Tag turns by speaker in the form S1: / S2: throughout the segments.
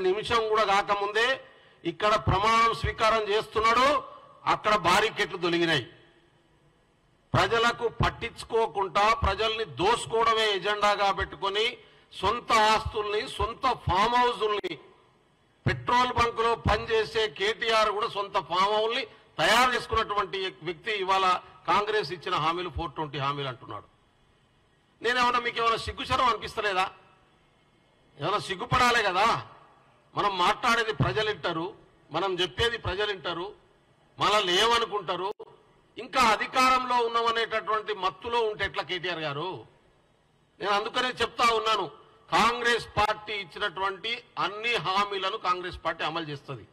S1: నిమిషం కూడా కాకముందే ఇక్కడ ప్రమాణం స్వీకారం చేస్తున్నాడు, అక్కడ బారికెట్లు తొలగినాయి. ప్రజలకు పట్టించుకోకుండా ప్రజల్ని దోసుకోవడమే ఎజెండాగా పెట్టుకొని సొంత ఆస్తుల్ని, సొంత ఫామ్ హౌజుల్ని, పెట్రోల్ బంకులో పనిచేసే కేటీఆర్ కూడా సొంత ఫామ్ హౌస్ని తయారు చేసుకున్నటువంటి వ్యక్తి ఇవాళ కాంగ్రెస్ ఇచ్చిన హామీలు 420 హామీలు అంటున్నాడు. నేనేమన్నా మీకు ఏమైనా సిగ్గుచరం అనిపిస్తలేదా? ఏమైనా సిగ్గుపడాలే కదా. మనం మాట్లాడేది ప్రజలు వింటారు, మనం చెప్పేది ప్రజలు వింటారు, మనల్ని ఏమనుకుంటారు. ఇంకా అధికారంలో ఉన్నామనేటటువంటి మత్తులో ఉంటే ఎట్లా కేటీఆర్ గారు? నేను అందుకనే చెప్తా ఉన్నాను, కాంగ్రెస్ పార్టీ ఇచ్చినటువంటి అన్ని హామీలను కాంగ్రెస్ పార్టీ అమలు చేస్తుంది.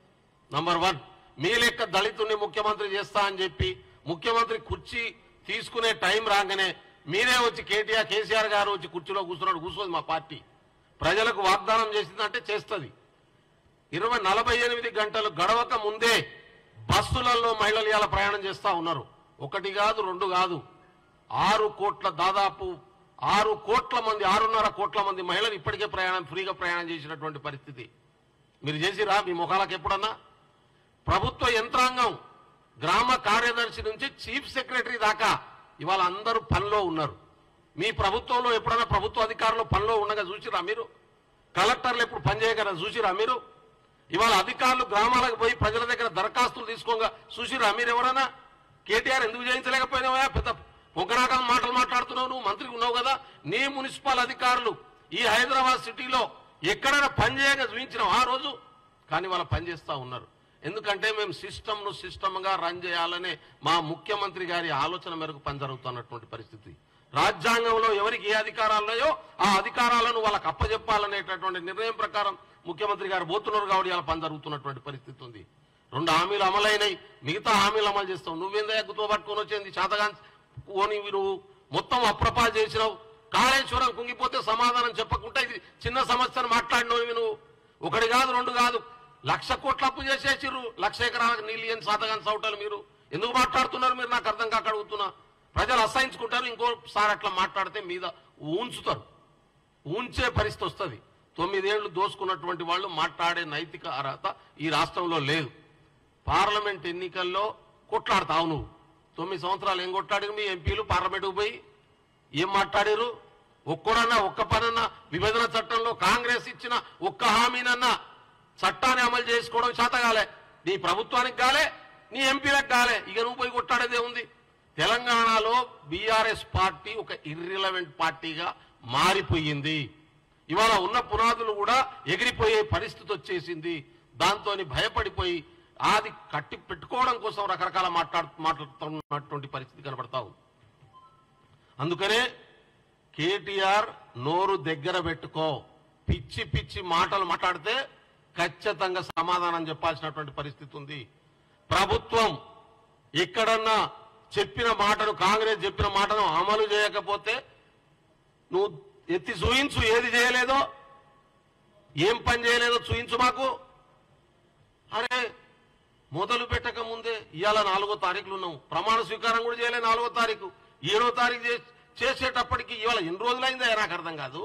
S1: నంబర్ 1, మీ లెక్క దళితుడిని ముఖ్యమంత్రి చేస్తా అని చెప్పి ముఖ్యమంత్రి కుర్చీ తీసుకునే టైం రాగానే మీరే వచ్చి కేసీఆర్ గారు వచ్చి కుర్చీలో కూర్చోదు. మా పార్టీ ప్రజలకు వాగ్దానం చేసిందంటే చేస్తుంది. 48 గంటలు గడవక ముందే బస్సులలో మహిళలు ఇలా ప్రయాణం చేస్తా ఉన్నారు. 1 కాదు 2 కాదు, 6 కోట్ల దాదాపు 6 కోట్ల మంది 6.5 కోట్ల మంది మహిళలు ఇప్పటికే ఫ్రీగా ప్రయాణం చేసినటువంటి పరిస్థితి. మీరు చేసిరా మీ ముఖాలకు ఎప్పుడన్నా? ప్రభుత్వ యంత్రాంగం గ్రామ కార్యదర్శి నుంచి చీఫ్ సెక్రటరీ దాకా ఇవాళ అందరూ పనిలో ఉన్నారు. మీ ప్రభుత్వంలో ఎప్పుడైనా ప్రభుత్వ అధికారులు పనిలో ఉండగా చూసిరా మీరు? కలెక్టర్లు ఎప్పుడు పనిచేయగలరా చూసిరా మీరు? ఇవాళ అధికారులు గ్రామాలకు పోయి ప్రజల దగ్గర దరఖాస్తులు తీసుకోగా చూసిరా మీరు ఎవరైనా? కేటీఆర్ ఎందుకు చేయించలేకపోయినావా? పెద్ద పొగరాటం మాటలు మాట్లాడుతున్నావు, నువ్వు మంత్రి ఉన్నావు కదా. నీ మున్సిపల్ అధికారులు ఈ హైదరాబాద్ సిటీలో ఎక్కడైనా పనిచేయగా చూపించినావు ఆ రోజు? కానీ వాళ్ళు పనిచేస్తూ ఉన్నారు. ఎందుకంటే మేము సిస్టమ్గా రన్ చేయాలనే మా ముఖ్యమంత్రి గారి ఆలోచన మేరకు పని జరుగుతున్నటువంటి పరిస్థితి. రాజ్యాంగంలో ఎవరికి ఏ అధికారాలు ఉన్నాయో ఆ అధికారాలను వాళ్ళకి అప్పచెప్పాలనేటటువంటి నిర్ణయం ప్రకారం ముఖ్యమంత్రి గారు పోతున్నారు కాబట్టి ఇలా పని జరుగుతున్నటువంటి పరిస్థితి ఉంది. 2 హామీలు అమలైనాయి, మిగతా హామీలు అమలు చేస్తావు. నువ్వేందా ఎగ్గుతో పట్టుకొని వచ్చింది చేతగా పోని నువ్వు మొత్తం అప్రపా చేసినావు. కాళేశ్వరం కుంగిపోతే సమాధానం చెప్పకుండా ఇది చిన్న సమస్యను మాట్లాడినవి నువ్వు. 1 కాదు 2 కాదు, 1,00,000 కోట్ల అప్పు చేసేసిర్రు. 1,00,000 ఎకరాలకు నీళ్ళు అని సాతగాని సౌటాలు మీరు ఎందుకు మాట్లాడుతున్నారు? మీరు నాకు అర్థం కాక అడుగుతున్నా. ప్రజలు అసహించుకుంటారు, ఇంకోసారి అట్లా మాట్లాడితే మీద ఉంచుతారు, ఉంచే పరిస్థితి వస్తుంది. 9 ఏళ్లు దోసుకున్నటువంటి వాళ్ళు మాట్లాడే నైతిక అర్హత ఈ రాష్ట్రంలో లేదు. పార్లమెంట్ ఎన్నికల్లో కొట్లాడతావు నువ్వు. 9 సంవత్సరాలు ఏం కొట్లాడిరు మీ ఎంపీలు? పార్లమెంటుకు పోయి ఏం మాట్లాడారు? ఒక్కడన్నా ఒక్క పనన్నా విభజన చట్టంలో కాంగ్రెస్ ఇచ్చిన ఒక్క హామీనన్నా చట్టాన్ని అమలు చేసుకోవడం చేతగాలే. నీ ప్రభుత్వానికి కాలే, నీ ఎంపీలకు కాలే. ఇక నువ్వు పోయి కొట్టాడేదే ఉంది. తెలంగాణలో బీఆర్ఎస్ పార్టీ ఒక ఇర్రిలవెంట్ పార్టీగా మారిపోయింది. ఇవాళ ఉన్న పునాదులు కూడా ఎగిరిపోయే పరిస్థితి వచ్చేసింది. దాంతో భయపడిపోయి అది కట్టి పెట్టుకోవడం కోసం రకరకాల మాట్లాడుతున్నటువంటి పరిస్థితి కనబడతావు. అందుకనే కేటీఆర్ నోరు దగ్గర పెట్టుకో. పిచ్చి పిచ్చి మాటలు మాట్లాడితే ఖచ్చితంగా సమాధానం చెప్పాల్సినటువంటి పరిస్థితి ఉంది. ప్రభుత్వం ఎక్కడన్నా చెప్పిన మాటను, కాంగ్రెస్ చెప్పిన మాటను అమలు చేయకపోతే నువ్వు ఎత్తి చూయించు. ఏది చేయలేదో, ఏం పని చేయలేదో చూయించు మాకు. అరే మొదలు పెట్టక ముందే ఇవాళ 4వ తారీఖులు ఉన్నాం, ప్రమాణ స్వీకారం కూడా చేయలే. 4వ తారీఖు 7వ తారీఖు చేసేటప్పటికి ఇవాళ ఎన్ని రోజులైందో నాకు అర్థం కాదు.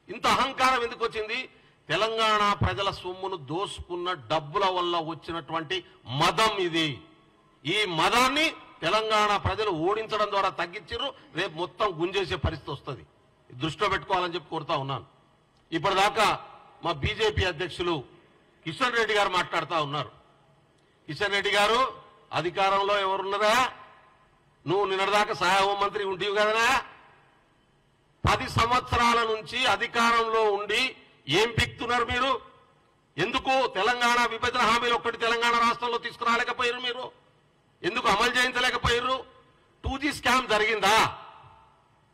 S1: ఇంత అహంకారం ఎందుకు వచ్చింది? తెలంగాణ ప్రజల సొమ్మును దోసుకున్న డబ్బుల వల్ల వచ్చినటువంటి మదం ఇది. ఈ మదాన్ని తెలంగాణ ప్రజలు ఓడించడం ద్వారా తగ్గించారు. రేపు మొత్తం గుంజేసే పరిస్థితి వస్తుంది. దృష్టిలో పెట్టుకోవాలని చెప్పి కోరుతా ఉన్నాను. ఇప్పటిదాకా మా బీజేపీ అధ్యక్షులు కిషన్ రెడ్డి గారు మాట్లాడుతూ ఉన్నారు. కిషన్ రెడ్డి గారు, అధికారంలో ఎవరున్నారా? నువ్వు నిన్నటిదాకా సహాయ హోంమంత్రి ఉండేవి కదనా? 10 సంవత్సరాల నుంచి అధికారంలో ఉండి ఏం పిక్తున్నారు మీరు? ఎందుకు తెలంగాణ విభజన హామీలు ఒక్కటి తెలంగాణ రాష్ట్రంలో తీసుకురాలేకపోయారు? మీరు ఎందుకు అమలు చేయించలేకపోయారు? 2G స్కామ్ జరిగిందా?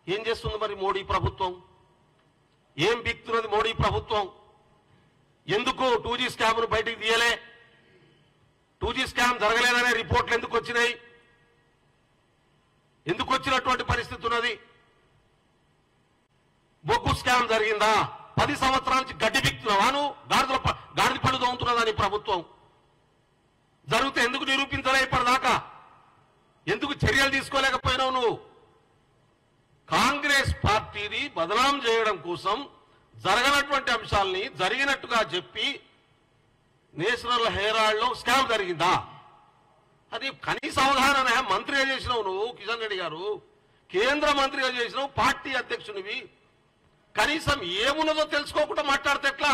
S1: ఏం చేస్తుంది మరి మోడీ ప్రభుత్వం? ఏం బిక్తున్నది మోడీ ప్రభుత్వం? ఎందుకు 2G స్కామ్ను బయటికి తీయలే? 2G స్కామ్ జరగలేదనే రిపోర్ట్లు ఎందుకు వచ్చినాయి? ఎందుకు వచ్చినటువంటి పరిస్థితి ఉన్నది? బొగ్గు స్కామ్ జరిగిందా? 10 సంవత్సరాల నుంచి గడ్డి బిక్తున్నావా నువ్వు? గాడిద పళ్ళు తోముతున్నదా నీ ప్రభుత్వం? జరిగితే ఎందుకు నిరూపించలే ఇప్పటిదాకా? ఎందుకు చర్యలు తీసుకోలేకపోయినావు నువ్వు? కాంగ్రెస్ పార్టీని బదనాం చేయడం కోసం జరగనటువంటి అంశాలని జరిగినట్టుగా చెప్పి నేషనల్ హెరాల్డ్లో స్కామ్ జరిగిందా? అది కనీస అవగాహన మంత్రిగా చేసినావు నువ్వు, కిషన్ రెడ్డి గారు కేంద్ర మంత్రిగా చేసినావు, పార్టీ అధ్యక్షునివి. కనీసం ఏమున్నదో తెలుసుకోకుండా మాట్లాడితే ఎట్లా?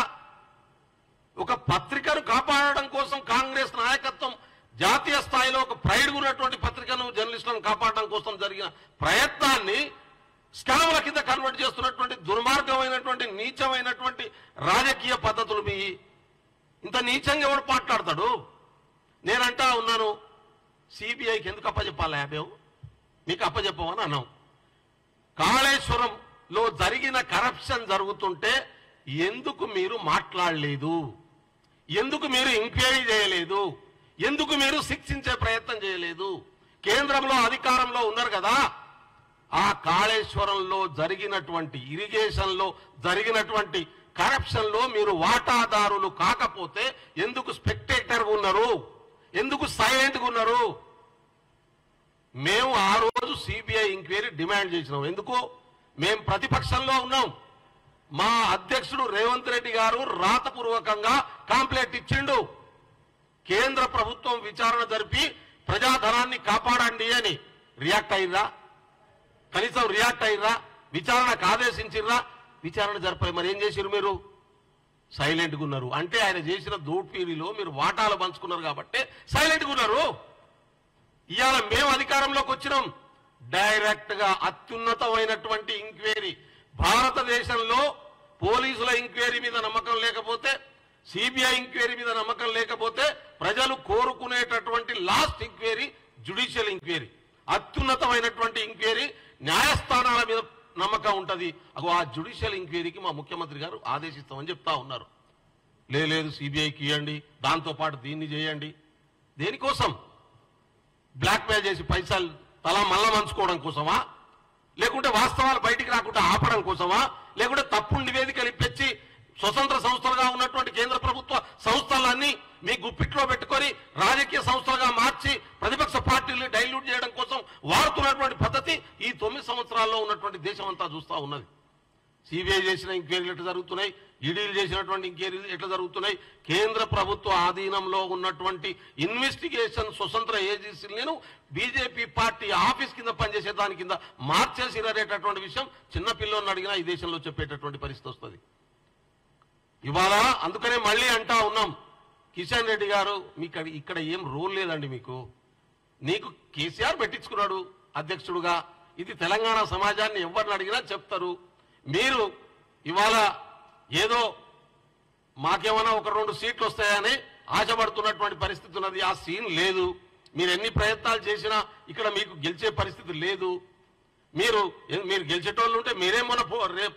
S1: ఒక పత్రికను కాపాడడం కోసం కాంగ్రెస్ నాయకత్వం జాతీయ స్థాయిలో ఒక ప్రైడ్ ఉన్నటువంటి పత్రికను, జర్నలిస్టులను కాపాడడం కోసం జరిగిన ప్రయత్నాన్ని స్కామ్ల కింద కన్వర్ట్ చేస్తున్నటువంటి దుర్మార్గమైనటువంటి నీచమైనటువంటి రాజకీయ పద్ధతులు మీ. ఇంత నీచంగా ఎవడు మాట్లాడతాడు? నేనంటా ఉన్నాను, సిబిఐకి ఎందుకు అప్పచెప్పాలి? మేము మీకు అప్పచెప్పమని అన్నాం. కాళేశ్వరంలో జరిగిన కరప్షన్ జరుగుతుంటే ఎందుకు మీరు మాట్లాడలేదు? ఎందుకు మీరు ఎంక్వైరీ చేయలేదు? ఎందుకు మీరు శిక్షించే ప్రయత్నం చేయలేదు? కేంద్రంలో అధికారంలో ఉన్నారు కదా. ఆ కాళేశ్వరంలో జరిగినటువంటి ఇరిగేషన్లో జరిగినటువంటి కరప్షన్ లో మీరు వాటాదారులు కాకపోతే ఎందుకు స్పెక్టేటర్ ఉన్నారు? ఎందుకు సైలెంట్గా ఉన్నారు? మేము ఆ రోజు సిబిఐ ఎంక్వైరీ డిమాండ్ చేసినాం. ఎందుకు? మేము ప్రతిపక్షంలో ఉన్నాం. మా అధ్యక్షుడు రేవంత్ రెడ్డి గారు రాతపూర్వకంగా కాంప్లైంట్ ఇచ్చిండు. కేంద్ర ప్రభుత్వం విచారణ జరిపి ప్రజాధనాన్ని కాపాడండి అని. రియాక్ట్ అయ్యిర్రా? కనీసం రియాక్ట్ అయ్యిర్రా? విచారణకు ఆదేశించిర్రా? విచారణ జరపాలి. మరి ఏం చేసిరు? మీరు సైలెంట్గా ఉన్నారు. అంటే ఆయన చేసిన దోపిడీలో మీరు వాటాలు పంచుకున్నారు కాబట్టి సైలెంట్గా ఉన్నారు. ఇవాళ మేము అధికారంలోకి వచ్చినాం. డైరెక్ట్ గా అత్యున్నతమైనటువంటి ఎంక్వైరీ, భారతదేశంలో పోలీసుల ఎంక్వైరీ మీద నమ్మకం లేకపోతే, సిబిఐ ఎంక్వైరీ మీద నమ్మకం లేకపోతే ప్రజలు కోరుకునేటటువంటి లాస్ట్ ఎంక్వైరీ జ్యుడిషియల్ ఎంక్వైరీ. అత్యున్నతమైనటువంటి ఎంక్వైరీ, న్యాయస్థానాల మీద నమ్మకం ఉంటుంది. అగో ఆ జ్యుడిషియల్ ఎంక్వైరీకి మా ముఖ్యమంత్రి గారు ఆదేశిస్తామని చెప్తా ఉన్నారు. లేదు సిబిఐకి ఇవ్వండి, దాంతోపాటు దీన్ని చేయండి. దేనికోసం? బ్లాక్మెయిల్ చేసి పైసలు తలా మళ్ళా మంచుకోవడం కోసమా? లేకుంటే వాస్తవాలు బయటికి రాకుండా ఆపడం కోసమా? లేకుంటే తప్పుడు నివేదికలు ఇప్పించి స్వతంత్ర సంస్థలుగా ఉన్నటువంటి కేంద్ర ప్రభుత్వ సంస్థలన్నీ మీ గుప్పిట్లో పెట్టుకొని రాజకీయ సంస్థలుగా మార్చి ప్రతిపక్ష పార్టీలు డైల్యూట్ చేయడం కోసం వాడుతున్నటువంటి పద్ధతి ఈ 9 సంవత్సరాల్లో ఉన్నటువంటి దేశం అంతా చూస్తూ ఉన్నది. సిబిఐ చేసిన ఎంక్వైరీలు ఎట్లా జరుగుతున్నాయి? ఈడీలు చేసినటువంటి ఎంక్వైరీలు ఎట్లా జరుగుతున్నాయి? కేంద్ర ప్రభుత్వ ఆధీనంలో ఉన్నటువంటి ఇన్వెస్టిగేషన్ స్వతంత్ర ఏజెన్సీలను బీజేపీ పార్టీ ఆఫీస్ కింద పనిచేసే దాని కింద మార్చేసిరేటటువంటి విషయం చిన్న పిల్లల్ని అడిగినా ఈ దేశంలో చెప్పేటటువంటి పరిస్థితి వస్తుంది. ఇవాళ అందుకనే మళ్ళీ అంటా ఉన్నాం, కిషన్ రెడ్డి గారు మీకు ఇక్కడ ఏం రోల్ లేదండి. నీకు కేసీఆర్ పెట్టించుకున్నాడు అధ్యక్షుడుగా. ఇది తెలంగాణ సమాజాన్ని ఎవరిని అడిగినా చెప్తారు. మీరు ఇవాళ ఏదో మాకేమైనా 1-2 సీట్లు వస్తాయని ఆశపడుతున్నటువంటి పరిస్థితి ఉన్నది. ఆ సీన్ లేదు. మీరు ఎన్ని ప్రయత్నాలు చేసినా ఇక్కడ మీకు గెలిచే పరిస్థితి లేదు. మీరు గెలిచేటోళ్ళు ఉంటే మీరేమన్నా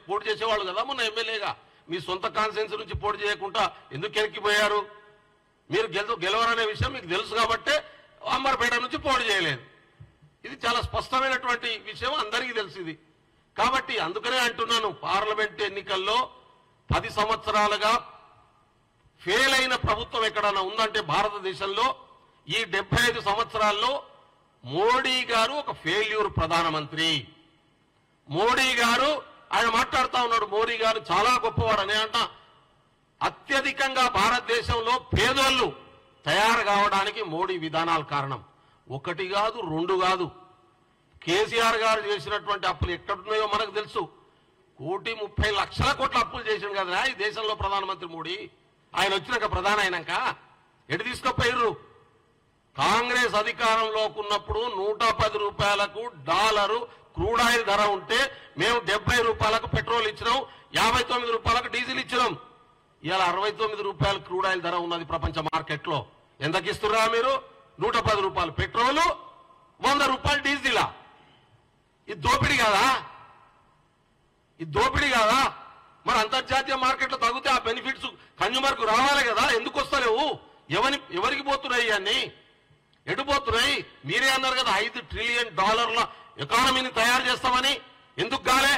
S1: పోటీ చేసేవాళ్ళు కదా. మొన్న ఎమ్మెల్యేగా మీ సొంత కాన్స్టిట్యుయెన్సీ నుంచి పోటీ చేయకుండా ఎందుకు వెనక్కిపోయారు? మీరు గెలవరనే విషయం మీకు తెలుసు కాబట్టే అంబర్పేట నుంచి పోటీ చేయలేదు. ఇది చాలా స్పష్టమైనటువంటి విషయం, అందరికీ తెలిసింది. కాబట్టి అందుకనే అంటున్నాను, పార్లమెంట్ ఎన్నికల్లో 10 సంవత్సరాలుగా ఫెయిల్ అయిన ప్రభుత్వం ఎక్కడైనా ఉందంటే భారతదేశంలో ఈ 75 సంవత్సరాల్లో మోడీ గారు ఒక ఫెయిల్యూర్ ప్రధానమంత్రి. మోడీ గారు ఆయన మాట్లాడుతూ ఉన్నాడు, మోడీ గారు చాలా గొప్పవాడని అంట. అత్యధికంగా భారతదేశంలో పేదోళ్ళు తయారు కావడానికి మోడీ విధానాలు కారణం. 1 కాదు 2 కాదు. కేసీఆర్ గారు చేసినటువంటి అప్పులు ఎక్కడున్నాయో మనకు తెలుసు. 1,30,00,000 కోట్ల అప్పులు చేసిండు కదా ఈ దేశంలో ప్రధానమంత్రి మోడీ. ఆయన వచ్చినాక ప్రధాని అయినాక ఎటు తీసుకుపోయారు? కాంగ్రెస్ అధికారంలోకి ఉన్నప్పుడు 110 రూపాయలకు డాలరు క్రూడ్ ఆయిల్ ధర ఉంటే మేము 70 రూపాయలకు పెట్రోల్ ఇచ్చినాం, 59 రూపాయలకు డీజిల్ ఇచ్చినాం. ఇవాళ 69 రూపాయలు క్రూడ్ ఆయిల్ ధర ఉన్నది ప్రపంచ మార్కెట్లో. ఎందుకు ఇస్తున్నా మీరు? 110 రూపాయలు పెట్రోలు, 100 రూపాయలు డీజిలా? ఇది దోపిడీ కాదా? ఇది దోపిడీ కాదా? మరి అంతర్జాతీయ మార్కెట్లో తగ్గితే ఆ బెనిఫిట్స్ కన్జ్యూమర్కు రావాలి కదా. ఎందుకు వస్తలేవు? ఎవరికి పోతున్నాయి అన్ని? ఎటు పోతున్నాయి? మీరే అన్నారు కదా $5 ట్రిలియన్ ఎకానమీని తయారు చేస్తామని. ఎందుకు గాలే?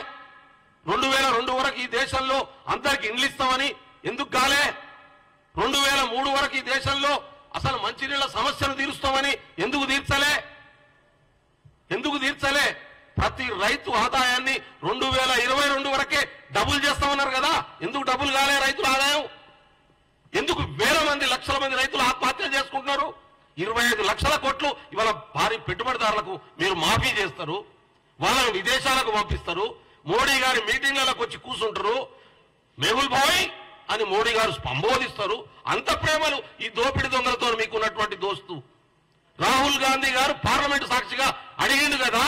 S1: 2002 వరకు ఈ దేశంలో అందరికి ఇండ్లు ఇస్తామని ఎందుకు గాలే? 2003 వరకు ఈ దేశంలో అసలు మంచినీళ్ల సమస్యను తీరుస్తామని ఎందుకు తీర్చలే? ప్రతి రైతు ఆదాయాన్ని 2022 వరకే డబుల్ చేస్తామన్నారు కదా. ఎందుకు డబ్బులు కాలే రైతుల ఆదాయం? ఎందుకు వేల మంది లక్షల మంది రైతులు ఆత్మహత్యలు చేసుకుంటున్నారు? 25 లక్షల కోట్లు ఇవాళ భారీ పెట్టుబడిదారులకు మీరు మాఫీ చేస్తారు, వాళ్ళని విదేశాలకు పంపిస్తారు, మోడీ గారి మీటింగ్లకు వచ్చి కూర్చుంటారు, మెహుల్ భాయ్ అని మోడీ గారు సంబోధిస్తారు. అంత ప్రేమలు ఈ దోపిడి దొంగలతో మీకున్నటువంటి దోస్తు. రాహుల్ గాంధీ గారు పార్లమెంటు సాక్షిగా అడిగిండు కదా,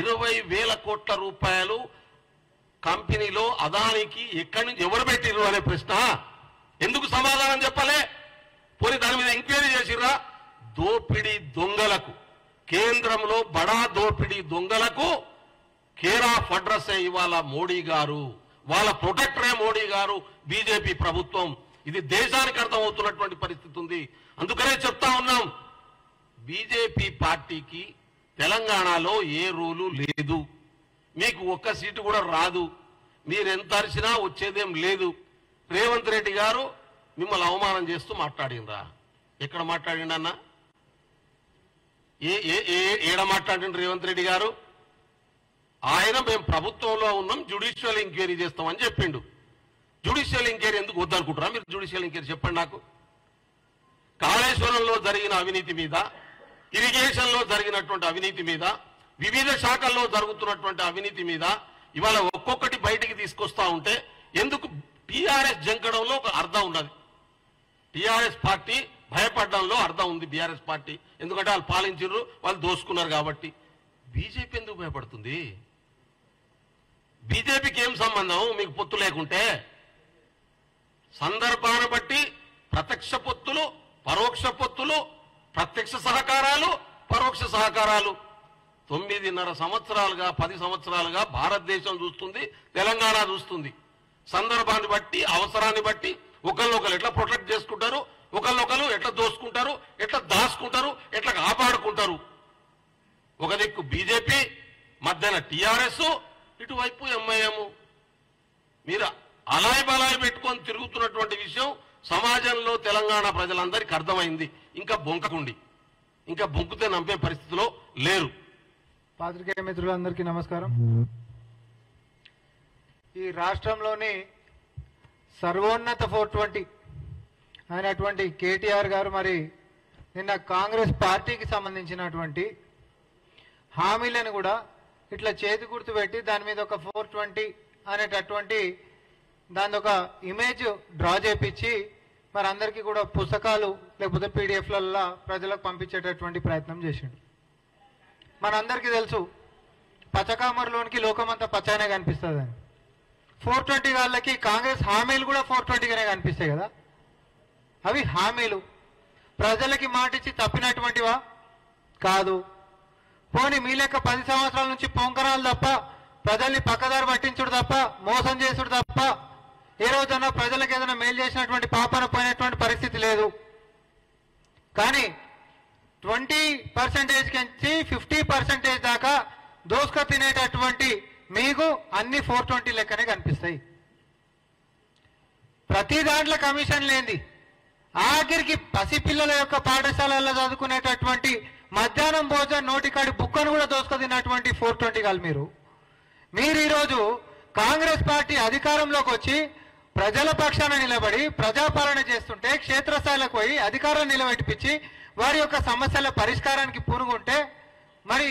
S1: 20,000 కోట్ల రూపాయలు కంపెనీలో అదానికి ఎక్కడి నుంచి ఎవరు పెట్టిర్రు అనే ప్రశ్న. ఎందుకు సమాధానం చెప్పలే? పోనీ దాని మీద ఎంక్వైరీ చేసిర్రా? దోపిడీ దొంగలకు, కేంద్రంలో బడా దోపిడీ దొంగలకు కేర్ ఆఫ్ అడ్రస్ ఇవాళ మోడీ గారు, వాళ్ళ ప్రొటెక్టరే మోడీ గారు, బీజేపీ ప్రభుత్వం. ఇది దేశానికి అర్థమవుతున్నటువంటి పరిస్థితి ఉంది. అందుకనే చెప్తా ఉన్నాం, బీజేపీ పార్టీకి తెలంగాణలో ఏ రూలు లేదు, మీకు ఒక్క సీటు కూడా రాదు, మీరెంత అరిచినా వచ్చేదేం లేదు. రేవంత్ రెడ్డి గారు మిమ్మల్ని అవమానం చేస్తూ మాట్లాడిండ్రా? ఎక్కడ మాట్లాడిండన్నా? ఏడ మాట్లాడిండు రేవంత్ రెడ్డి గారు? ఆయన మేము ప్రభుత్వంలో ఉన్నాం, జ్యుడిషియల్ ఎంక్వైరీ చేస్తామని చెప్పిండు. జ్యుడిషియల్ ఎంక్వైరీ ఎందుకు వద్దనుకుంటారా మీరు? జ్యుడిషియల్ ఎంక్వైరీ చెప్పండి నాకు. కాళేశ్వరంలో జరిగిన అవినీతి మీద, ఇరిగేషన్ లో జరిగినటువంటి అవినీతి మీద, వివిధ శాఖల్లో జరుగుతున్నటువంటి అవినీతి మీద ఇవాళ ఒక్కొక్కటి బయటికి తీసుకొస్తా ఉంటే ఎందుకు టీఆర్ఎస్ జంకడంలో ఒక అర్థం ఉన్నది. టీఆర్ఎస్ పార్టీ భయపడడంలో అర్థం ఉంది. బీఆర్ఎస్ పార్టీ ఎందుకంటే వాళ్ళు పాలించారు, వాళ్ళు దోసుకున్నారు కాబట్టి. బీజేపీ ఎందుకు భయపడుతుంది? బీజేపీకి ఏం సంబంధం మీకు పొత్తు లేకుంటే? సందర్భాన్ని బట్టి ప్రత్యక్ష పొత్తులు, పరోక్ష పొత్తులు, ప్రత్యక్ష సహకారాలు, పరోక్ష సహకారాలు. 9.5 సంవత్సరాలుగా 10 సంవత్సరాలుగా భారతదేశం చూస్తుంది, తెలంగాణ చూస్తుంది. సందర్భాన్ని బట్టి, అవసరాన్ని బట్టి ఒకళ్ళొకరు ఎట్లా ప్రొటెక్ట్ చేసుకుంటారు, ఒకళ్ళొకరు ఎట్లా దోసుకుంటారు, ఎట్లా దాచుకుంటారు, ఎట్లా కాపాడుకుంటారు. ఒక దిక్కు బీజేపీ, మధ్యన టీఆర్ఎస్, ఇటువైపు ఎంఐఎం. మీరు అలాయి బలాయి పెట్టుకొని తిరుగుతున్నటువంటి విషయం సమాజంలో తెలంగాణ ప్రజలందరికీ అర్థమైంది. ఇంకా బొంకకుండి, ఇంకా బొంకుతే నమ్మే పరిస్థితిలో లేరు.
S2: పాత్రికేయ మిత్రులందరికీ నమస్కారం. ఈ రాష్ట్రంలోని సర్వోన్నత 420 అయినటువంటి కేటీఆర్ గారు మరి నిన్న కాంగ్రెస్ పార్టీకి సంబంధించినటువంటి హామీలను కూడా ఇట్లా చేతి గుర్తు పెట్టి దాని మీద ఒక 420 అనేటటువంటి దాని ఒక ఇమేజ్ డ్రా చేపించి మరి అందరికీ కూడా పుస్తకాలు లేకపోతే పీడిఎఫ్లలో ప్రజలకు పంపించేటటువంటి ప్రయత్నం చేసిండు. మనందరికీ తెలుసు పచ్చకామర్లోనికి లోకమంతా పచ్చనే కనిపిస్తుంది అని. 420 వాళ్ళకి కాంగ్రెస్ హామీలు కూడా 420గానే కనిపిస్తాయి కదా. అవి హామీలు ప్రజలకి మాటిచ్చి తప్పినటువంటివా? కాదు. పోనీ మీ లెక్క 10 సంవత్సరాల నుంచి పొంకరాలు తప్ప, ప్రజల్ని పక్కదారి పట్టించుడు తప్ప, మోసం చేసుడు తప్ప ఏ రోజన్నా ప్రజలకు ఏదైనా మేలు చేసినటువంటి పాపన పోయినటువంటి పరిస్థితి లేదు. కానీ 20% నుంచి 50% దాకా దోసుక తినేటటువంటి మీకు అన్ని 420 లెక్కనే కనిపిస్తాయి. ప్రతి దాంట్లో కమిషన్ లేనిది ఆఖరికి పసిపిల్లల యొక్క పాఠశాలల్లో చదువుకునేటటువంటి మధ్యాహ్నం భోజనం నోటికాడి బుక్కను కూడా దోసుక తిన్నటువంటి 420 కాదు మీరు ఈరోజు కాంగ్రెస్ పార్టీ అధికారంలోకి వచ్చి ప్రజల పక్షాన నిలబడి ప్రజాపాలన చేస్తుంటే క్షేత్రస్థాయిలకు పోయి అధికారం నిలబెట్టిపించి వారి యొక్క సమస్యల పరిష్కారానికి పూనుకుంటే మరి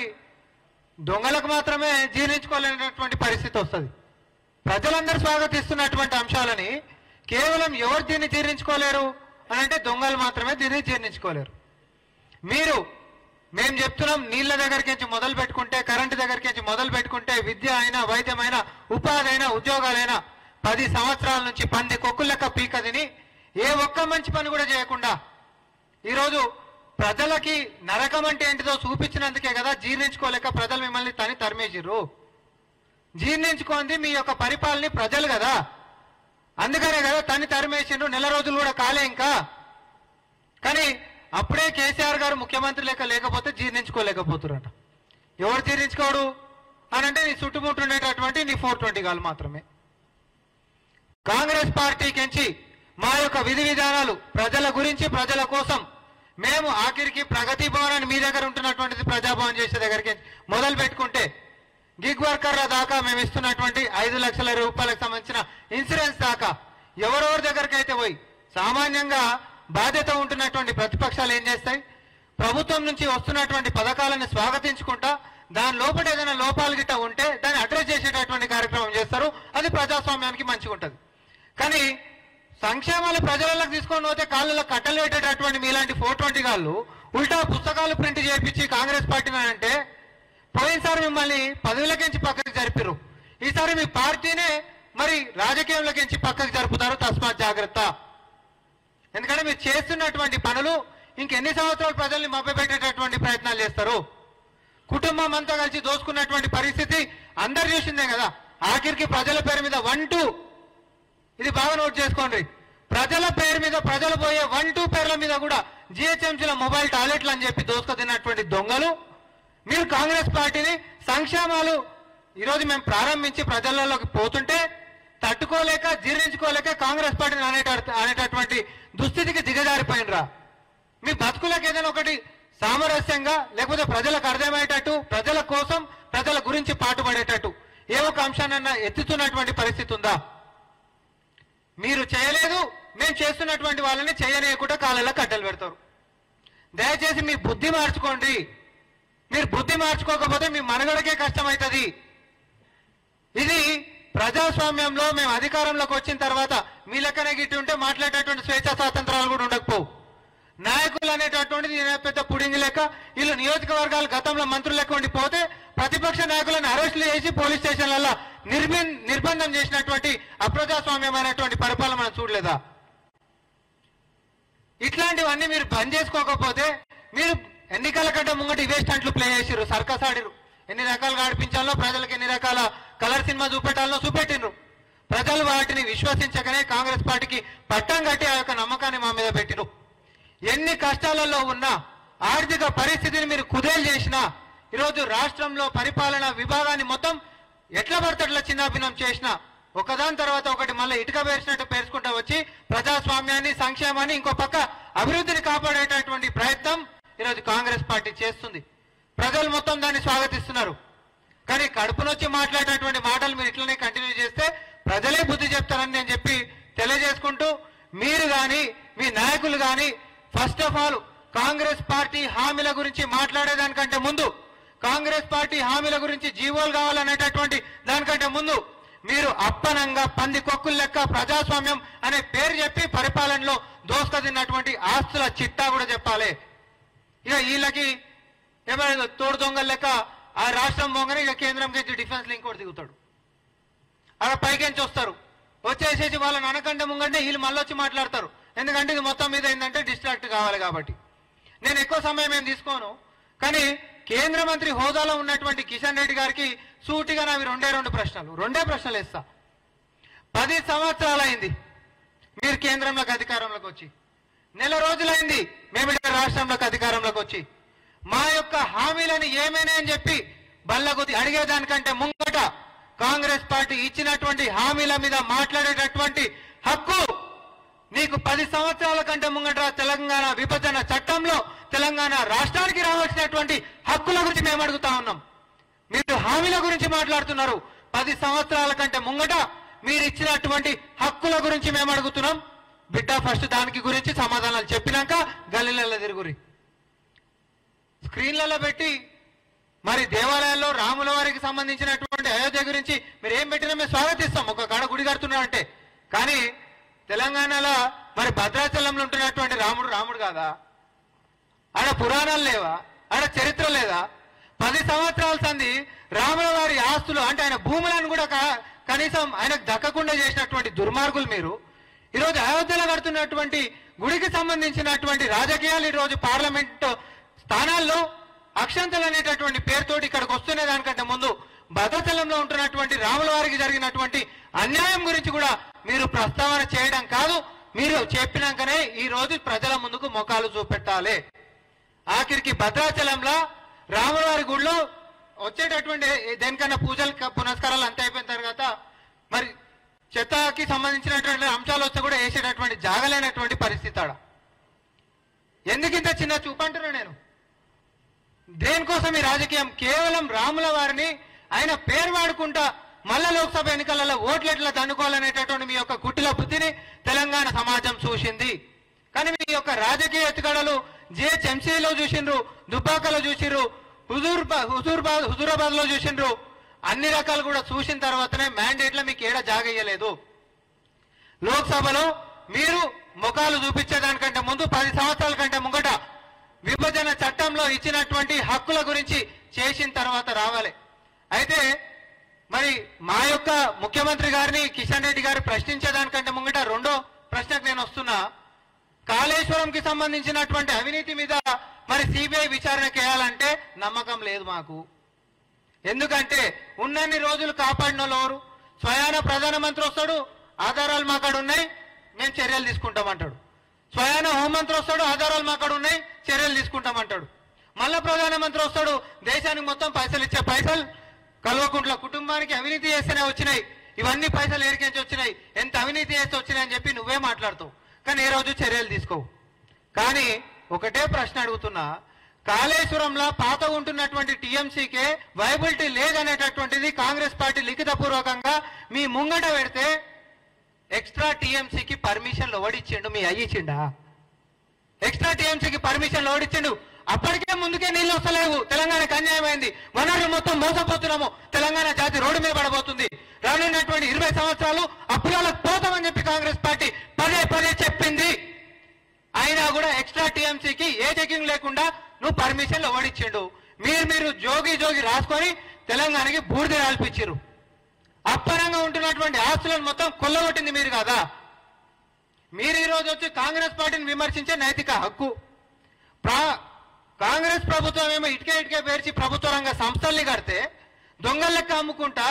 S2: దొంగలకు మాత్రమే జీర్ణించుకోలేనటువంటి పరిస్థితి వస్తుంది. ప్రజలందరూ స్వాగతిస్తున్నటువంటి అంశాలని కేవలం ఎవరు దీన్ని జీర్ణించుకోలేరు అని అంటే దొంగలు మాత్రమే దీన్ని జీర్ణించుకోలేరు. మేము చెప్తున్నాం, నీళ్ల దగ్గరికి నుంచి మొదలు పెట్టుకుంటే, కరెంటు దగ్గరికి నుంచి మొదలు పెట్టుకుంటే, విద్య అయినా, వైద్యమైనా, ఉపాధి అయినా, ఉద్యోగాలైనా 10 సంవత్సరాల నుంచి 10 కొక్కుల లెక్క పీక తిని ఏ ఒక్క మంచి పని కూడా చేయకుండా ఈరోజు ప్రజలకి నరకం అంటే ఏంటిదో చూపించినందుకే కదా జీర్ణించుకోలేక ప్రజలు మిమ్మల్ని తరిమేసిర్రు. జీర్ణించుకోండి మీ యొక్క పరిపాలన ప్రజలు కదా, అందుకనే కదా తరిమేసిండ్రు. నెల రోజులు కూడా కాలే ఇంకా. కానీ అప్పుడే కేసీఆర్ గారు ముఖ్యమంత్రి లేకపోతే జీర్ణించుకోలేకపోతురట. ఎవరు జీర్ణించుకోడు అని అంటే నీ చుట్టుముట్టు ఉండేటటువంటి నీ 420 గాలు మాత్రమే. కాంగ్రెస్ పార్టీకించి మా యొక్క విధి విధానాలు ప్రజల గురించి, ప్రజల కోసం మేము ఆఖరికి ప్రగతి భవన్ అని మీ దగ్గర ఉంటున్నటువంటిది ప్రజాభవన్ చేసే దగ్గరికి మొదలు పెట్టుకుంటే గిగ్ వర్కర్ల దాకా మేము ఇస్తున్నటువంటి 5 లక్షల రూపాయలకు సంబంధించిన ఇన్సూరెన్స్ దాకా ఎవరెవరి దగ్గరికి అయితే పోయి సామాన్యంగా బాధ్యత ఉంటున్నటువంటి ప్రతిపక్షాలు ఏం చేస్తాయి? ప్రభుత్వం నుంచి వస్తున్నటువంటి పథకాలను స్వాగతించుకుంటా దాని లోపల ఏదైనా లోపాలు గిట్ట ఉంటే దాన్ని అడ్రస్ చేసేటటువంటి కార్యక్రమం చేస్తారు. అది ప్రజాస్వామ్యానికి మంచిగా ఉంటుంది. కానీ సంక్షేమాలు ప్రజలకు తీసుకొని పోతే కాళ్ళలో కట్టలు పెట్టేటటువంటి మీలాంటి 420 గాళ్ళు ఉల్టా పుస్తకాలు ప్రింట్ చేయించి కాంగ్రెస్ పార్టీని అంటే పోయినసారి మిమ్మల్ని పదవులకించి పక్కకి జరిపారు. ఈసారి మీ పార్టీనే మరి రాజకీయంలోకించి పక్కకి జరుపుతారు. తస్మాత్ జాగ్రత్త. ఎందుకంటే మీరు చేస్తున్నటువంటి పనులు ఇంకెన్ని సంవత్సరాలు ప్రజల్ని మభ్యపెట్టేటటువంటి ప్రయత్నాలు చేస్తారు. కుటుంబం అంతా కలిసి దోచుకున్నటువంటి పరిస్థితి అందరు చూసిందే కదా. ఆఖరికి ప్రజల పేరు మీద 1-2 ఇది బాగా నోట్ చేసుకోండి. ప్రజల పేరు మీద ప్రజలు పోయే 1-2 పేర్ల మీద కూడా జిహెచ్ఎంసీల మొబైల్ టాయిలెట్లు అని చెప్పి దోసుకు తిన్నటువంటి దొంగలు మీరు. కాంగ్రెస్ పార్టీని సంక్షేమాలు ఈరోజు మేము ప్రారంభించి ప్రజలలోకి పోతుంటే తట్టుకోలేక జీర్ణించుకోలేక కాంగ్రెస్ పార్టీని అనేటటువంటి దుస్థితికి దిగజారిపోయినరా. మీ బతుకులకు ఏదైనా ఒకటి సామరస్యంగా లేకపోతే ప్రజలకు అర్థమయ్యేటట్టు ప్రజల కోసం ప్రజల గురించి పాటుపడేటట్టు ఏ ఒక అంశానన్నా ఎత్తుతున్నటువంటి పరిస్థితి ఉందా? మీరు చేయలేదు. మేము చేస్తున్నటువంటి వాళ్ళని చేయనీయకుండా కాళ్ళలో కట్టెలు పెడతారు. దయచేసి మీ బుద్ధి మార్చుకోండి. మీరు బుద్ధి మార్చుకోకపోతే మీ మనుగడకే కష్టమవుతుంది. ఇది ప్రజాస్వామ్యంలో మేము అధికారంలోకి వచ్చిన తర్వాత మీ లెక్కనే గిట్టి ఉంటే మాట్లాడేటటువంటి స్వేచ్ఛా స్వాతంత్రాలు కూడా ఉండకపోవు. నాయకులు అనేటటువంటిది పెద్ద పుడింగి లెక్క వీళ్ళు నియోజకవర్గాలు గతంలో మంత్రులు లెక్క ఉండిపోతే ప్రతిపక్ష నాయకులను అరెస్టులు చేసి పోలీస్ స్టేషన్లలో నిర్బంధం చేసినటువంటి అప్రజాస్వామ్యమైనటువంటి పరిపాలన మనం చూడలేదా? ఇట్లాంటివన్నీ మీరు బంద్ చేసుకోకపోతే మీరు ఎన్నికల కంటే ముంగటి ఇవే స్టంట్లు ప్లే చేసిర్రు, సర్కస్ ఆడిరు. ఎన్ని రకాలుగా ఆడిపించాలో ప్రజలకు ఎన్ని రకాల కలర్ సినిమా చూపెట్టాలో చూపెట్టిండ్రు. ప్రజలు వాటిని విశ్వసించకనే కాంగ్రెస్ పార్టీకి పట్టం కట్టి ఆ యొక్క నమ్మకాన్ని మా మీద పెట్టిరు. ఎన్ని కష్టాలలో ఉన్నా ఆర్థిక పరిస్థితిని మీరు కుదేలు చేసినా ఈరోజు రాష్ట్రంలో పరిపాలన విభాగాన్ని మొత్తం ఎట్లా పడతట్లా చిన్నాభిన్నం చేసినా ఒకదాని తర్వాత ఒకటి మళ్ళీ ఇటుక పేర్చినట్టు పేర్చుకుంటా వచ్చి ప్రజాస్వామ్యాన్ని సంక్షేమాన్ని ఇంకో పక్క అభివృద్ధిని కాపాడేటటువంటి ప్రయత్నం ఈరోజు కాంగ్రెస్ పార్టీ చేస్తుంది. ప్రజలు మొత్తం దాన్ని స్వాగతిస్తున్నారు. కానీ కడుపునొచ్చి మాట్లాడేటువంటి మాటలు మీరు ఇట్లనే కంటిన్యూ చేస్తే ప్రజలే బుద్ధి చెప్తారని నేను చెప్పి తెలియజేసుకుంటూ, మీరు కానీ మీ నాయకులు కానీ first of all Congress party హామీల గురించి మాట్లాడేదానికంటే ముందు, కాంగ్రెస్ పార్టీ హామీల గురించి జీవోలు కావాలనేటటువంటి దానికంటే ముందు మీరు అప్పనంగా పంది కొక్కులు లెక్క ప్రజాస్వామ్యం అనే పేరు చెప్పి పరిపాలనలో దోస్క తిన్నటువంటి ఆస్తుల చిట్టా కూడా చెప్పాలి. ఇక వీళ్ళకి ఏమైనా తోడు దొంగల లెక్క ఆ రాష్ట్రం పోగానే ఇక కేంద్రం నుంచి డిఫెన్స్ లింక్ కూడా దిగుతాడు. అక్కడ పైకెంచి వస్తారు, వచ్చేసేసి వాళ్ళని అనకంటే ముంగంటే వీళ్ళు మళ్ళీ వచ్చి మాట్లాడతారు. ఎందుకంటే ఇది మొత్తం మీద ఏంటంటే డిస్ట్రాక్ట్ కావాలి కాబట్టి. నేను ఎక్కువ సమయం ఏం తీసుకోను, కానీ కేంద్ర మంత్రి హోదాలో ఉన్నటువంటి కిషన్ రెడ్డి గారికి సూటిగా నావి రెండే ప్రశ్నలు ఇస్తా. 10 సంవత్సరాలైంది మీరు కేంద్రంలోకి అధికారంలోకి వచ్చి, నెల రోజులైంది మేము ఇక్కడ రాష్ట్రంలోకి అధికారంలోకి వచ్చి. మా యొక్క హామీలను ఏమైనా అని చెప్పి బల్లగుద్ది అడిగేదానికంటే ముంగట కాంగ్రెస్ పార్టీ ఇచ్చినటువంటి హామీల మీద మాట్లాడేటటువంటి హక్కు నీకు 10 సంవత్సరాల కంటే ముంగట తెలంగాణ విభజన చట్టంలో తెలంగాణ రాష్ట్రానికి రావాల్సినటువంటి హక్కుల గురించి మేము అడుగుతా ఉన్నాం. మీరు హామీల గురించి మాట్లాడుతున్నారు. 10 సంవత్సరాల కంటే ముంగట మీరు ఇచ్చినటువంటి హక్కుల గురించి మేము అడుగుతున్నాం. బిడ్డ ఫస్ట్ దానికి గురించి సమాధానాలు చెప్పినాక గల్లీలలో తిరుగురి. స్క్రీన్లలో పెట్టి మరి దేవాలయాల్లో రాముల వారికి సంబంధించినటువంటి అయోధ్య గురించి మీరు ఏం పెట్టినా మేము స్వాగతిస్తాం. ఒక కాడ గుడి కడుతున్నారంటే. కానీ తెలంగాణలో మరి భద్రాచలంలో ఉంటున్నటువంటి రాముడు కాదా? ఆడ పురాణాలు లేవా? ఆడ చరిత్ర లేదా? 10 సంవత్సరాల సంది రాముల వారి ఆస్తులు అంటే ఆయన భూములను కూడా కనీసం ఆయనకు దక్కకుండా చేసినటువంటి దుర్మార్గులు మీరు. ఈరోజు అయోధ్యలో కడుతున్నటువంటి గుడికి సంబంధించినటువంటి రాజకీయాలు ఈరోజు పార్లమెంట్ స్థానాల్లో అక్షంతలు అనేటటువంటి పేరుతోటి ఇక్కడికి వస్తున్న దానికంటే ముందు భద్రాచలంలో ఉంటున్నటువంటి రాముల వారికి జరిగినటువంటి అన్యాయం గురించి కూడా మీరు ప్రస్తావన చేయడం కాదు. మీరు చెప్పినాకనే ఈ రోజు ప్రజల ముందుకు మొఖాలు చూపెట్టాలి. ఆఖరికి భద్రాచలంలో రాములవారి గుడిలో వచ్చేటటువంటి దేనికన్నా పూజలు పునస్కారాలు అంత అయిపోయిన తర్వాత మరి చెత్తకి సంబంధించినటువంటి అంశాలు వస్తే కూడా వేసేటటువంటి జాగలేనటువంటి పరిస్థితి ఆడ. ఎందుకు ఇంత చిన్న చూపంటున్నా నేను? దేనికోసం ఈ రాజకీయం? కేవలం రాముల వారిని ఆయన పేరు వాడుకుంటా మళ్ళా లోక్సభ ఎన్నికలలో ఓట్లెట్లా దండుకోవాలనేటటువంటి మీ యొక్క కుటిల బుద్ధిని తెలంగాణ సమాజం చూసింది. కానీ మీ యొక్క రాజకీయ ఎత్తుగడలు జిహెచ్ఎంసీలో చూసిండ్రు, దుబ్బాకలో చూసిండ్రు, హుజూరాబాద్ లో చూసిండ్రు. అన్ని రకాలు కూడా చూసిన తర్వాతనే మ్యాండేట్లో మీకు ఏడా జాగయ్యలేదు. లోక్సభలో మీరు ముఖాలు చూపించేదానికంటే ముందు 10 సంవత్సరాల కంటే ముంగట విభజన చట్టంలో ఇచ్చినటువంటి హక్కుల గురించి చేసిన తర్వాత రావాలి. అయితే మరి మా యొక్క ముఖ్యమంత్రి గారిని కిషన్ రెడ్డి గారు ప్రశ్నించేదానికంటే ముంగట రెండో ప్రశ్నకు నేను వస్తున్నా. కాళేశ్వరంకి సంబంధించినటువంటి అవినీతి మీద మరి సిబిఐ విచారణ చేయాలంటే నమ్మకం లేదు మాకు. ఎందుకంటే ఉన్నన్ని రోజులు కాపాడిన వాళ్ళు స్వయాన ప్రధానమంత్రి వస్తాడు, ఆధారాలు మా కాడ ఉన్నాయి, మేము చర్యలు తీసుకుంటామంటాడు. స్వయాన హోంమంత్రి వస్తాడు, ఆధారాలు మా కాడ ఉన్నాయి, చర్యలు తీసుకుంటామంటాడు. మళ్ళా ప్రధానమంత్రి వస్తాడు, దేశానికి మొత్తం పైసలు ఇచ్చే పైసలు కల్వకుంట్ల కుటుంబానికి అవినీతి చేస్తేనే వచ్చినాయి, ఇవన్నీ పైసలు ఏరికించి వచ్చినాయి, ఎంత అవినీతి చేస్తే వచ్చినాయి అని చెప్పి నువ్వే మాట్లాడుతావు. కానీ ఏ రోజు చర్యలు తీసుకోవు. కానీ ఒకటే ప్రశ్న అడుగుతున్నా, కాళేశ్వరంలో పాత ఉంటున్నటువంటి టీఎంసీకే వైబిలిటీ లేదనేటటువంటిది కాంగ్రెస్ పార్టీ లిఖితపూర్వకంగా మీ ముంగట పెడితే ఎక్స్ట్రా టీఎంసీకి పర్మిషన్లు ఓడిచ్చిండు, మీ అయ్యిచ్చిండా? ఎక్స్ట్రా టీఎంసీకి పర్మిషన్లు ఓడిచ్చిండు. అప్పటికే ముందుకే నీళ్లు వస్తలేవు, తెలంగాణకు అన్యాయమైంది, వనరులు మొత్తం మోసపోతున్నాము, తెలంగాణ జాతి రోడ్డు మీద పడబోతుంది, రానున్నటువంటి 20 సంవత్సరాలు అప్పులకు పోతామని చెప్పి కాంగ్రెస్ పార్టీ పదే చెప్పింది. అయినా కూడా ఎక్స్ట్రా టీఎంసీకి ఏ చెకింగ్ లేకుండా నువ్వు పర్మిషన్లు ఓడిచ్చిండు. మీరు జోగి రాసుకొని తెలంగాణకి బూడిద రాల్పించారు. అప్పనంగా ఉంటున్నటువంటి ఆస్తులను మొత్తం కొల్లగొట్టింది మీరు కాదా? మీరు ఈ రోజు వచ్చి కాంగ్రెస్ పార్టీని విమర్శించే నైతిక హక్కు. కాంగ్రెస్ ప్రభుత్వం ఏమో ఇటుకే పేర్చి ప్రభుత్వ రంగ సంస్థల్ని కడితే దొంగల లెక్క అమ్ముకుంటా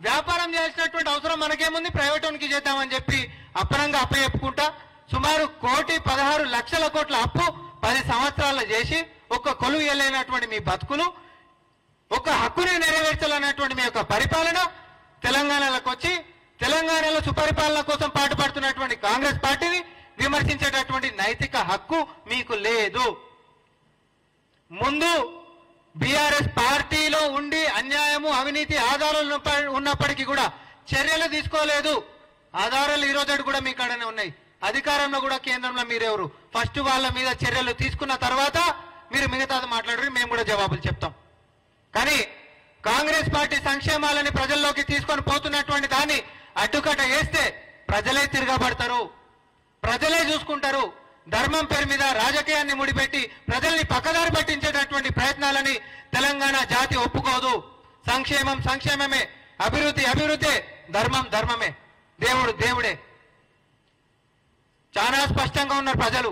S2: వ్యాపారం చేయాల్సినటువంటి అవసరం మనకేముంది, ప్రైవేట్ చేద్దామని చెప్పి అప్పనంగా అప్పచెప్పుకుంటా సుమారు 1,16,00,000 కోట్ల అప్పు 10 సంవత్సరాల్లో చేసి ఒక్క కొలువు వెళ్ళినటువంటి మీ బతుకులు, ఒక హక్కుని నెరవేర్చాలన్నటువంటి మీ యొక్క పరిపాలన, తెలంగాణలోకి వచ్చి తెలంగాణలో సుపరిపాలన కోసం పాటుపడుతున్నటువంటి కాంగ్రెస్ పార్టీని విమర్శించేటటువంటి నైతిక హక్కు మీకు లేదు. ముందు బీఆర్ఎస్ పార్టీలో ఉండి అన్యాయము అవినీతి ఆధారాలు ఉన్నప్పటికీ కూడా చర్యలు తీసుకోలేదు. ఆధారాలు ఈ రోజు కూడా మీ కాడనే ఉన్నాయి. అధికారంలో కూడా కేంద్రంలో మీరెవరు? ఫస్ట్ వాళ్ళ మీద చర్యలు తీసుకున్న తర్వాత మీరు మిగతాది మాట్లాడారు, మేము కూడా జవాబులు చెప్తాం. కానీ కాంగ్రెస్ పార్టీ సంక్షేమాలని ప్రజల్లోకి తీసుకొని పోతున్నటువంటి దాన్ని అడ్డుకట్ట వేస్తే ప్రజలే తిరగబడతారు, ప్రజలే చూసుకుంటారు. ధర్మం పేరు మీద రాజకీయాన్ని ముడిపెట్టి ప్రజల్ని పక్కదారి పట్టించేటటువంటి ప్రయత్నాలని తెలంగాణ జాతి ఒప్పుకోదు. సంక్షేమమే, అభివృద్ధి ధర్మమే, దేవుడే. చాలా స్పష్టంగా ఉన్నారు ప్రజలు.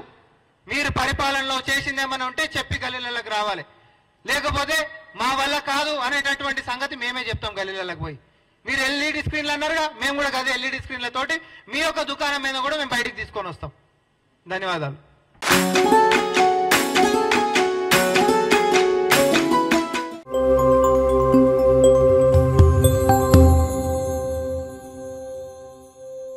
S2: మీరు పరిపాలనలో చేసిందేమన్నా ఉంటే చెప్పి గల్లీలకు రావాలి, లేకపోతే మా వల్ల కాదు అనేటటువంటి సంగతి మేమే చెప్తాం గల్లీలకు పోయి. మీరు ఎల్ఈడి స్క్రీన్లు అన్నారుగా, మేము కూడా అదే ఎల్ఈడి స్క్రీన్లతోటి మీ యొక్క దుకాణం మీద కూడా మేము బయటికి తీసుకొని వస్తాం. ధన్యవాదాలు.